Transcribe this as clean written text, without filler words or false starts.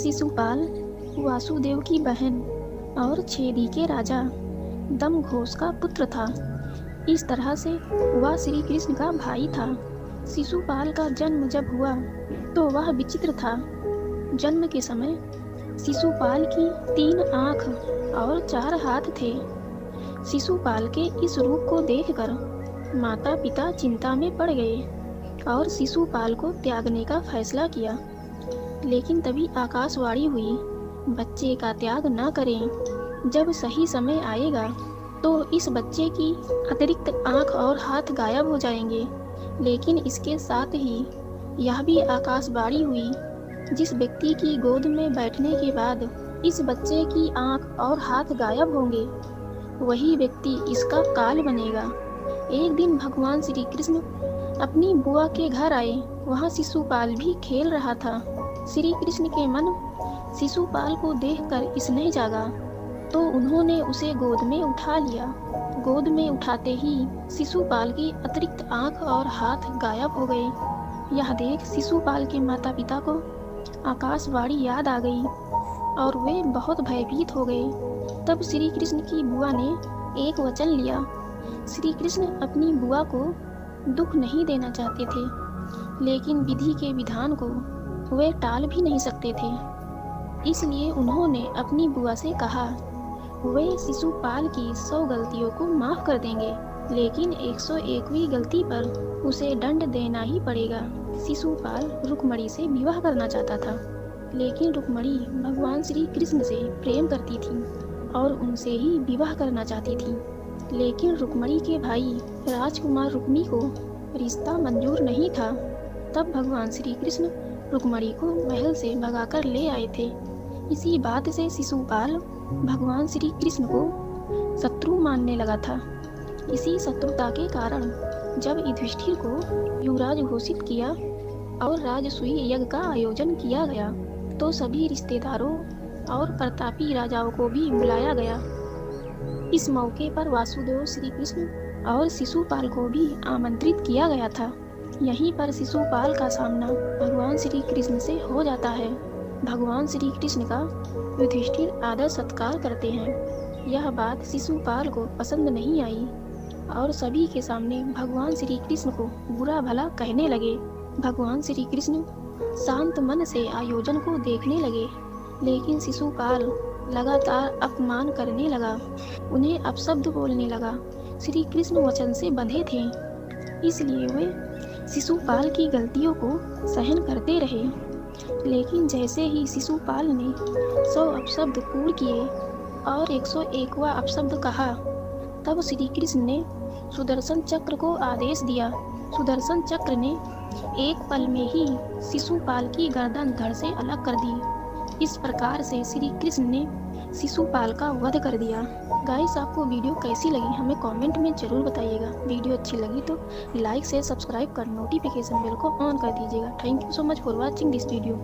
शिशुपाल वासुदेव की बहन और छेदी के राजा दमघोष का पुत्र था। इस तरह से वह श्री कृष्ण का भाई था। शिशुपाल का जन्म जब हुआ तो वह विचित्र था। जन्म के समय शिशुपाल की 3 आँख और 4 हाथ थे। शिशुपाल के इस रूप को देखकर माता पिता चिंता में पड़ गए और शिशुपाल को त्यागने का फैसला किया। लेकिन तभी आकाशवाणी हुई, बच्चे का त्याग न करें। जब सही समय आएगा तो इस बच्चे की अतिरिक्त आँख और हाथ गायब हो जाएंगे। लेकिन इसके साथ ही यह भी आकाशवाणी हुई, जिस व्यक्ति की गोद में बैठने के बाद इस बच्चे की आँख और हाथ गायब होंगे, वही व्यक्ति इसका काल बनेगा। एक दिन भगवान श्री कृष्ण अपनी बुआ के घर आए। वहाँ शिशुपाल भी खेल रहा था। श्री कृष्ण के मन शिशुपाल को देखकर स्नेह जागा तो उन्होंने उसे गोद में उठा लिया। गोद में उठाते ही शिशुपाल की अतिरिक्त आँख और हाथ गायब हो गए। यह देख शिशुपाल के माता पिता को आकाशवाणी याद आ गई और वे बहुत भयभीत हो गए। तब श्री कृष्ण की बुआ ने एक वचन लिया। श्री कृष्ण अपनी बुआ को दुख नहीं देना चाहते थे, लेकिन विधि के विधान को वे टाल भी नहीं सकते थे। इसलिए उन्होंने अपनी बुआ से कहा, वे शिशुपाल की 100 गलतियों को माफ़ कर देंगे, लेकिन 101वीं गलती पर उसे दंड देना ही पड़ेगा। शिशुपाल रुक्मणी से विवाह करना चाहता था, लेकिन रुक्मणी भगवान श्री कृष्ण से प्रेम करती थी और उनसे ही विवाह करना चाहती थी। लेकिन रुक्मणी के भाई राजकुमार रुक्मी को रिश्ता मंजूर नहीं था। तब भगवान श्री कृष्ण रुक्मणी को महल से भगाकर ले आए थे। इसी बात से शिशुपाल भगवान श्री कृष्ण को शत्रु मानने लगा था। इसी शत्रुता के कारण जब युधिष्ठिर को युवराज घोषित किया और राजसूय यज्ञ का आयोजन किया गया, तो सभी रिश्तेदारों और प्रतापी राजाओं को भी बुलाया गया। इस मौके पर वासुदेव श्री कृष्ण और शिशुपाल को भी आमंत्रित किया गया था। यहीं पर शिशुपाल का सामना भगवान श्री कृष्ण से हो जाता है। भगवान श्री कृष्ण का युधिष्ठिर आदर सत्कार करते हैं। यह बात शिशुपाल को पसंद नहीं आई और सभी के सामने भगवान श्री कृष्ण को बुरा भला कहने लगे। भगवान श्री कृष्ण शांत मन से आयोजन को देखने लगे, लेकिन शिशुपाल लगातार अपमान करने लगा, उन्हें अपशब्द बोलने लगा। श्री कृष्ण वचन से बंधे थे, इसलिए वे शिशुपाल की गलतियों को सहन करते रहे। लेकिन जैसे ही शिशुपाल ने 100 अपशब्द पूर्ण किए और 101वां अपशब्द कहा, तब श्री कृष्ण ने सुदर्शन चक्र को आदेश दिया। सुदर्शन चक्र ने एक पल में ही शिशुपाल की गर्दन धड़ से अलग कर दी। इस प्रकार से श्री कृष्ण ने शिशुपाल का वध कर दिया। गाइस, आपको वीडियो कैसी लगी हमें कमेंट में ज़रूर बताइएगा। वीडियो अच्छी लगी तो लाइक से सब्सक्राइब कर नोटिफिकेशन बेल को ऑन कर दीजिएगा। Thank you so much for watching this video.